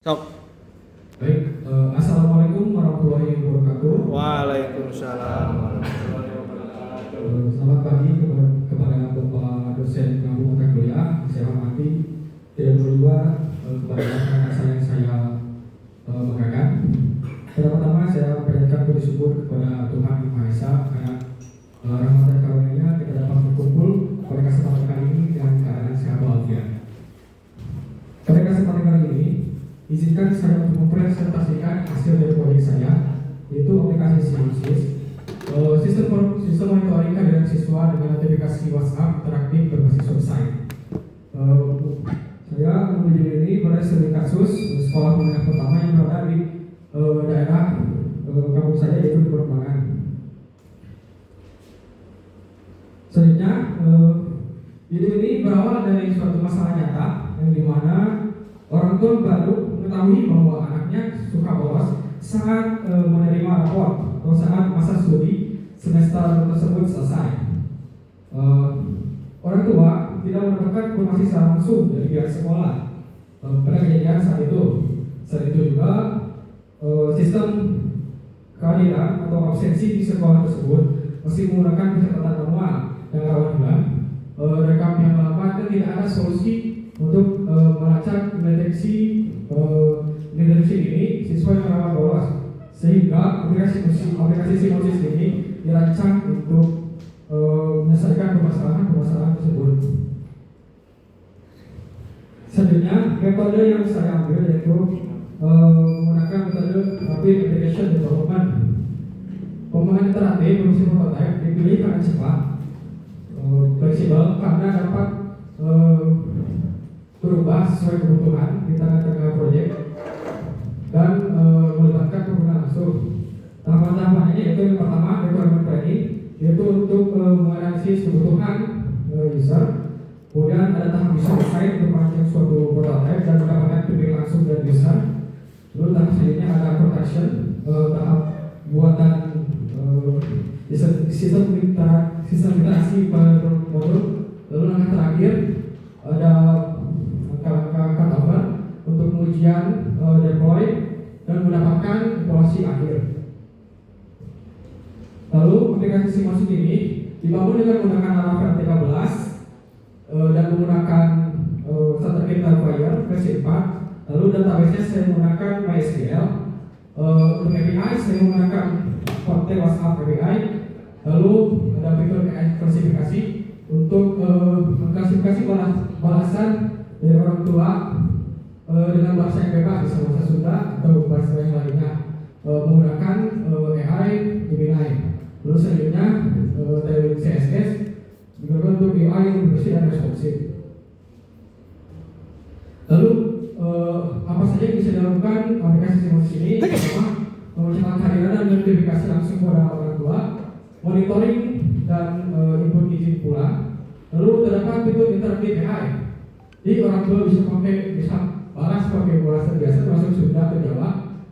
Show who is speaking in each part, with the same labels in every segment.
Speaker 1: Sok.
Speaker 2: Baik, Assalamualaikum warahmatullahi wabarakatuh.
Speaker 1: Waalaikumsalam warahmatullahi wabarakatuh.
Speaker 2: Selamat pagi kepada Bapak dosen pengampu mata kuliah. Saya hormati tidak juga kepada rekan saya yang saya banggakan. Pertama-tama saya panjatkan puji syukur kepada Tuhan Yang Maha Esa karena rahmat dan karunia-Nya kita dapat berkumpul pada kesempatan kali ini dengan keadaan sehat walafiat. Pada kesempatan kali ini, izinkan saya untuk mempresentasikan hasil dari proyek saya, yaitu aplikasi Sinopsis, sistem monitoring kehadiran siswa dengan notifikasi WhatsApp interaktif berbasis website. Saya menguji ini pada studi kasus sekolah menengah pertama yang berada di daerah kampung saya, yaitu di Perkembangan. Selanjutnya, ide ini berawal dari suatu masalah nyata yang dimana orang tua baru mengetahui bahwa anaknya suka bolos saat menerima rapor atau saat masa studi semester tersebut selesai. Orang tua tidak mendapatkan informasi secara langsung dari pihak sekolah pada kejadian saat itu. Saat itu juga sistem kehadiran atau absensi di sekolah tersebut masih menggunakan pencatatan manual yang rawan hilang. Rekam yang lama dan tidak ada solusi untuk melacak mendeteksi ini siswa yang rawan bolos, sehingga aplikasi Sinopsis ini dirancang untuk menyelesaikan permasalahan tersebut. Selanjutnya, metode yang saya ambil yaitu menggunakan metode rapid application development. Pembangunan iteratif berusia prototipe dipilih karena cepat, fleksibel karena dapat berubah sesuai kebutuhan di tengah-tengah proyek, dan melibatkan pengguna langsung. Tahapan-tahapannya yaitu yang pertama requirement planning, yaitu untuk menganalisis kebutuhan user. Kemudian ada tahap user design untuk merancang suatu prototipe dan mendapatkan feedback langsung dari user. Lalu tahap selanjutnya ada production, tahap buatan sistem literasi per modul. Lalu langkah terakhir ada langkah cutover untuk pengujian deploy dan mendapatkan evaluasi akhir. Lalu aplikasi Sinopsis ini dibangun dengan menggunakan Laravel 13 dan menggunakan starter kit Fire versi 4. Lalu database-nya saya menggunakan MySQL. Untuk API saya menggunakan Forte WhatsApp API. Lalu ada fitur klasifikasi untuk mengklasifikasi balasan dari orang tua dengan bahasa yang bebas, bisa bahasa Sunda atau bahasa yang lainnya, menggunakan AI Gemini. Lalu selanjutnya teknologi CSS digunakan untuk AI yang bersih dan responsif. Lalu apa saja yang bisa dilakukan aplikasi Sinopsis ini? Pertama, mencetak kehadiran dan notifikasi langsung kepada orang tua, monitoring dan input izin pula. Lalu terdapat fitur interaktif AI. Jadi orang tua bisa balas pakai bahasa biasa termasuk Sunda atau Jawa.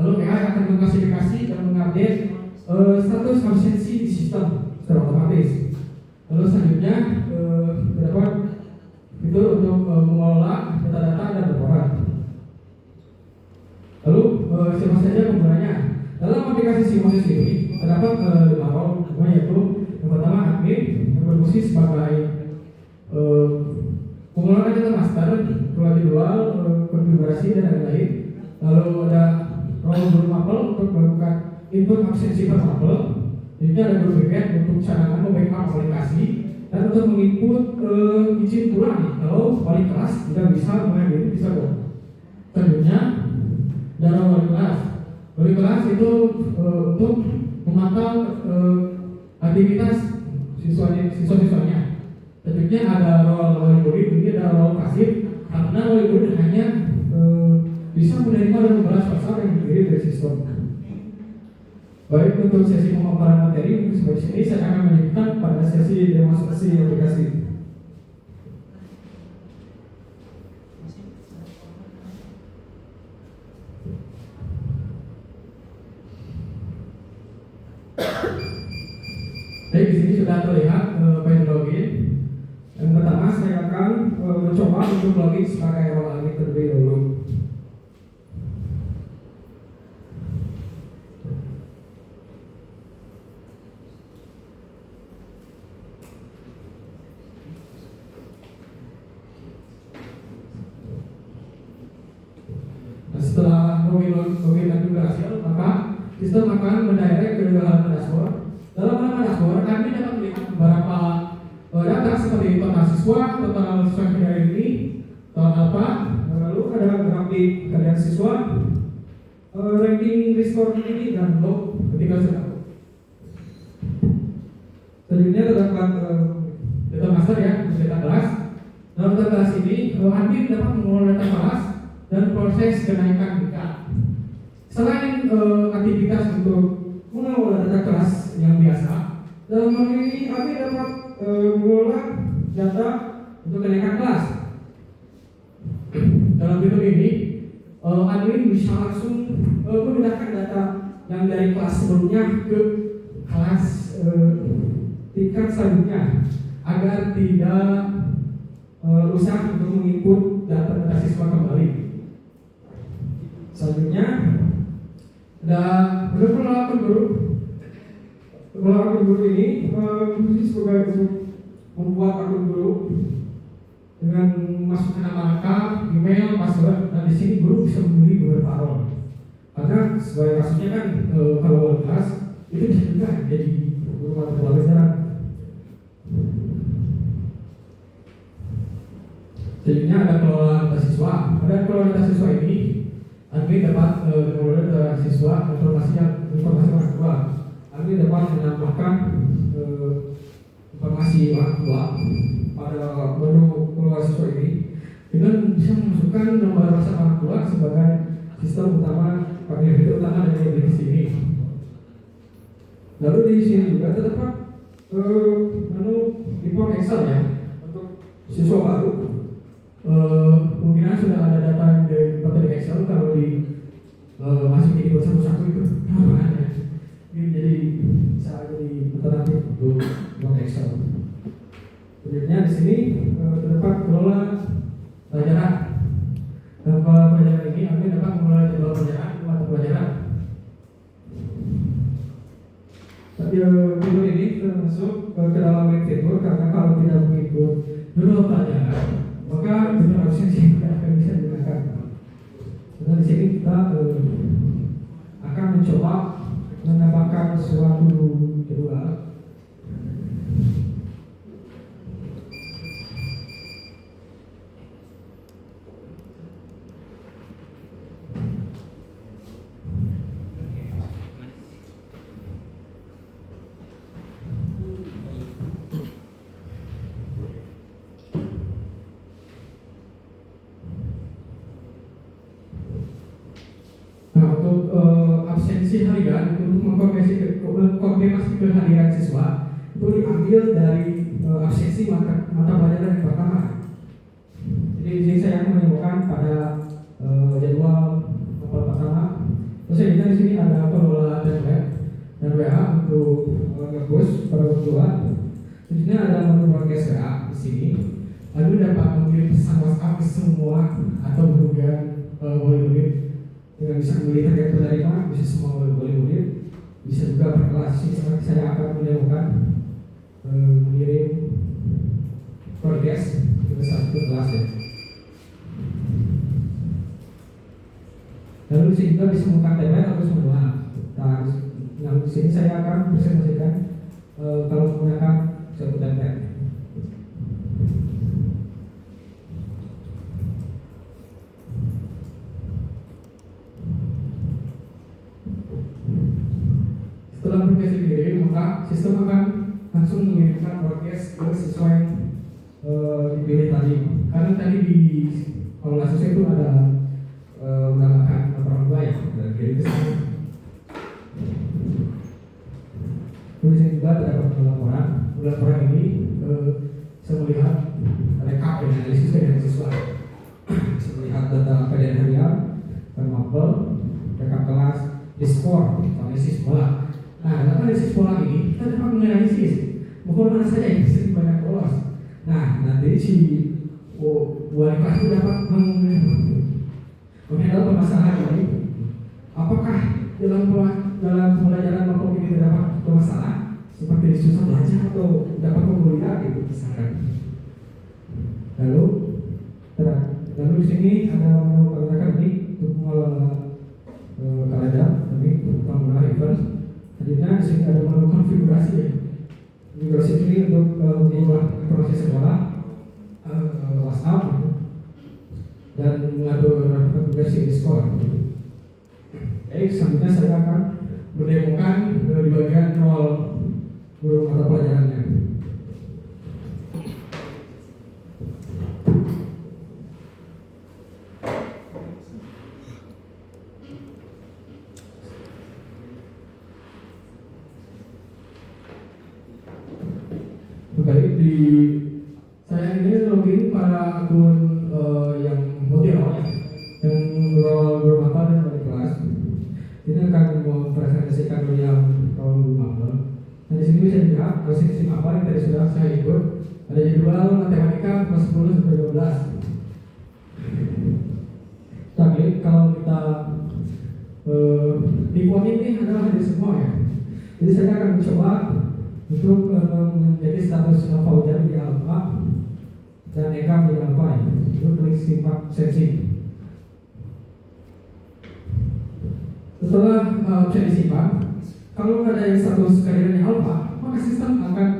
Speaker 2: Lalu AI akan mengklasifikasi dan mengupdate status absensi di sistem secara otomatis. Lalu selanjutnya terdapat fitur untuk mengelola data-data dan laporan. Lalu siapa saja penggunanya? Dalam aplikasi Sinopsis ini terdapat 5 role, yaitu yang pertama admin yang berfungsi sebagai pengelola data master, kelola jadwal, konfigurasi dan lain-lain. Lalu ada role guru mapel untuk melakukan input absensi per mapel. Jadi ada guru backend untuk cadangan membackup aplikasi dan untuk menginput izin pulang kalau wali kelas tidak bisa menghadiri bisa kok. Selanjutnya ada wali kelas. Wali kelas itu untuk memantau aktivitas siswa-siswanya. Selanjutnya ada role wali murid, ini ada role pasif karena wali murid hanya bisa menerima dan membalas WhatsApp yang dikirim dari sistem. Baik, untuk sesi pemaparan materi untuk sebagai sini saya akan melanjutkan pada sesi demonstrasi aplikasi. Jadi di sini sudah terlihat page login. Yang pertama saya akan mencoba untuk login sebagai role admin terlebih dahulu. login admin berhasil, maka sistem akan mendirect ke halaman dashboard. Dalam halaman dashboard, kami dapat melihat beberapa data seperti total siswa, total siswa hari ini, total apa, lalu ada grafik kerjaan siswa, ranking reskor ini dan log ketika sedang. Selanjutnya terdapat data master ya, data kelas. Dalam data kelas ini, admin dapat mengelola data kelas dan proses kenaikan tingkat. Selain aktivitas untuk mengelola data kelas yang biasa, dalam hal ini admin dapat mengelola data untuk kenaikan kelas. Dalam fitur ini, admin bisa langsung memindahkan data yang dari kelas sebelumnya ke kelas tingkat selanjutnya agar tidak usah untuk menginput data siswa kembali. Selanjutnya ada pengelola akun guru. Pengelola akun guru ini fungsi sebagai untuk membuat akun guru dengan masukkan nama lengkap, email, password, dan di sini guru bisa memilih berparol. Karena sebagai kasusnya kan kalau kelas itu bisa juga jadi guru mata pelajaran. Selanjutnya ada kelola data siswa. Pada kelola data siswa ini, admin dapat mengelola data siswa informasi orang tua. Admin dapat menambahkan informasi orang tua pada menu kelola siswa ini dengan bisa memasukkan nomor WhatsApp orang tua sebagai sistem utama fitur utama dari aplikasi ini. Lalu di sini juga terdapat menu import Excel ya untuk siswa baru. Kemungkinan sudah ada data yang didapat dari Excel kalau di masukin di satu-satu itu apa ya? Ini jadi bisa jadi alternatif untuk Excel. Selanjutnya di sini terdapat kelola pelajaran. Dalam kelola pelajaran ini, admin dapat mengelola jadwal pelajaran, mata pelajaran. Fitur ini termasuk ke dalam main fitur karena kalau tidak mengikut jadwal pelajaran, maka fitur absensi tidak akan bisa digunakan. Karena di sini kita akan mencoba menambahkan suatu jadwal. Absensi harian untuk mengkonfirmasi kehadiran siswa itu diambil dari absensi mata pelajaran yang pertama. Jadi di sini saya menemukan pada jadwal mata pertama. Terus di sini ada pengelola dan WA untuk nge-push pada orang tua. Di sini ada menu broadcast WA di sini. Lalu dapat mengirim pesan WhatsApp ke semua atau kemudian murid-murid. Dengan bisa memilih target penerima, bisa semua boleh murid, bisa juga per kelas. Sekarang saya akan menemukan mengirim broadcast ke satu kelas ya. Lalu di sini juga bisa menggunakan template atau semua. Nah, di sini saya akan presentasikan kalau menggunakan satu template. Setelah broadcast dikirim, maka sistem akan langsung mengirimkan broadcast ke siswa yang dipilih tadi. Karena tadi di kalau siswa itu ada menambahkan orang tua ya, dan kirim ke sini. Kemudian juga terdapat laporan. Laporan ini saya melihat rekap dan analisis dari siswa. Saya melihat data PDN harian, mapel, rekap kelas, diskor, analisis pola. Nah, dalam analisis pola ini kita dapat menganalisis bahwa mana saja yang bisa banyak lolos. Nah, nanti si wali kelas itu dapat mengendal permasalahan ini. Apakah dalam pembelajaran kelompok ini terdapat masalah seperti susah belajar atau dapat pemulihan itu misalkan. Lalu di sini ada menu katakan ini untuk mengelola siswa. Baik, selanjutnya saya akan mendemokan di bagian nol guru mata pelajarannya. Baik, saya ini login pada akun yang multi-role ya, yang role guru mata dan wali kelas. Ini akan mempresentasikan yang role guru mata. Nah, di sini bisa dilihat sesi apa yang tadi sudah saya ikut. Ada jadwal matematika kelas 10 sampai 12. Tapi kalau kita di poin ini adalah hadir semua ya. Jadi saya akan mencoba untuk menjadi status Fauzan di alfa dan Eka di alfa ya. Itu klik simpan sesi. Setelah bisa disimpan, kalau ada yang status karirnya alfa, maka sistem akan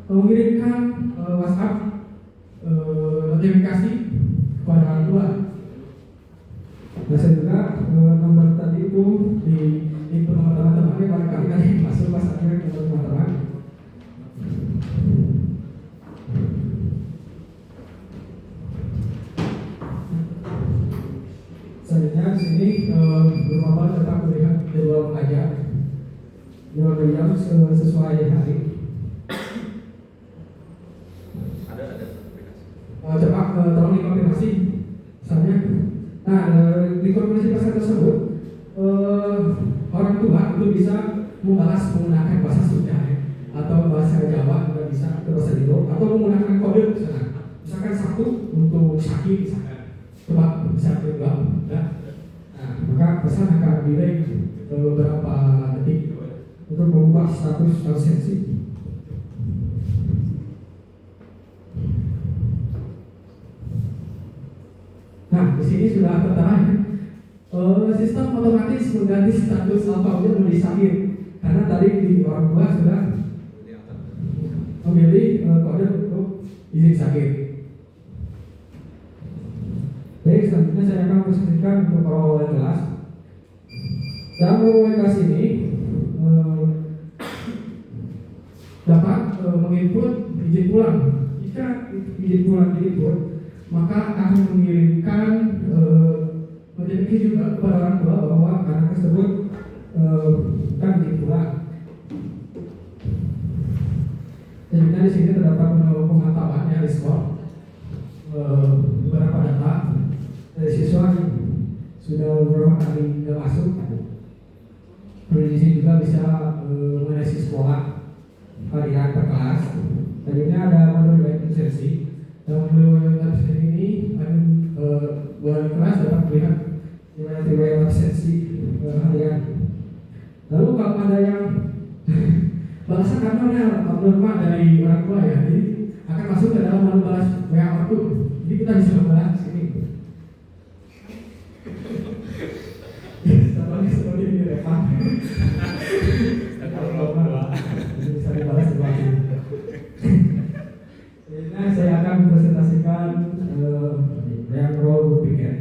Speaker 2: mengirimkan WhatsApp notifikasi kepada orang tua. Nah, saya juga nomor tadi itu di input nomor teman-temannya barangkali kali masuk pas akhirnya ke teman-teman. Selanjutnya di sini beberapa dapat melihat jadwal mengajar, jadwal beliau sesuai hari. Coba tolong dikonfirmasi, misalnya. Nah, di konfirmasi pasal tersebut orang tua itu bisa membalas menggunakan bahasa Sunda atau bahasa Jawa juga bisa atau bahasa Indo atau menggunakan kode misalkan satu untuk sakit misalkan. Coba bisa coba ya. Nah, maka pesan akan delay beberapa detik untuk mengubah status absensi. Nah, di sini sudah tertera sistem otomatis mengganti status alfa menjadi sakit karena tadi di orang tua sudah memilih kode untuk izin sakit. Baik, selanjutnya saya akan presentasikan untuk para wali kelas. Dalam wali kelas ini dapat menginput izin pulang. Jika izin pulang diinput, maka akan mengirimkan notifikasi juga kepada orang tua bahwa anak tersebut kan izin pulang. Selanjutnya di sini terdapat pemantauan ya, skor beberapa data dari siswa yang sudah beberapa kali masuk. Kemudian di sini juga bisa mengenai sekolah harian per kelas. Selanjutnya ada modul absensi. Dalam modul absensi ini wali kelas dapat melihat nilai absensi harian. Lalu kalau ada yang balasan karena normal dari orang tua ya, jadi akan masuk ke dalam modul balas WA waktu. Jadi kita bisa membalas di sini. Seperti ini Revan. Bisa dibalas di bawah ini. Nah, saya akan presentasikan yang role berpikir.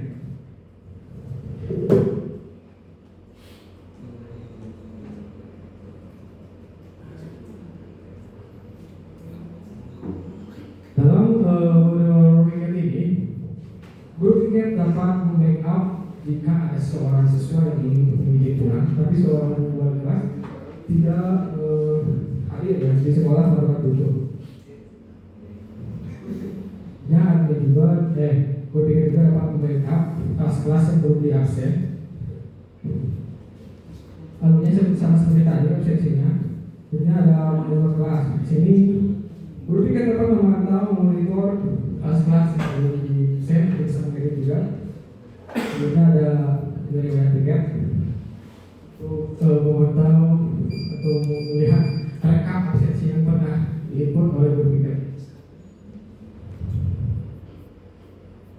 Speaker 2: Dalam modul berpikir ini, guru pikir dapat membackup jika ada seorang siswa yang ingin menjadi pulang, tapi seorang wali kelas tidak hadir ya di sekolah pada waktu itu. Ya, ada juga guru pikir juga dapat membackup kelas-kelas yang belum diabsen. Alurnya sama seperti tadi absensinya. Ini ada modul kelas. Di sini guru pikir dapat memantau, memonitor kelas-kelas yang belum diabsen, bisa mengirim juga. Kemudian ada riwayat tiket untuk memantau atau melihat rekap absensi yang pernah diinput oleh guru pikir.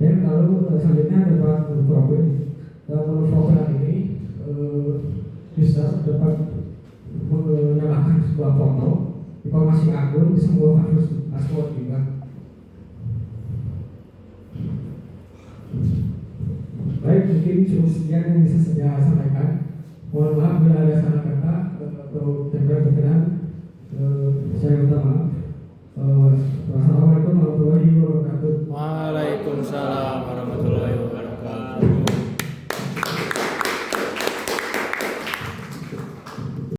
Speaker 2: Dan lalu selanjutnya dapat profil. Dalam profil ini bisa dapat menambahkan sebuah foto, informasi akun, bisa membuat password juga. Baik, mungkin cukup sekian yang bisa saya sampaikan. Mohon maaf bila ada salah kata atau tidak berkenan. Saya minta maaf. Wassalamualaikum warahmatullahi wabarakatuh.
Speaker 1: Waalaikumsalam warahmatullahi wabarakatuh.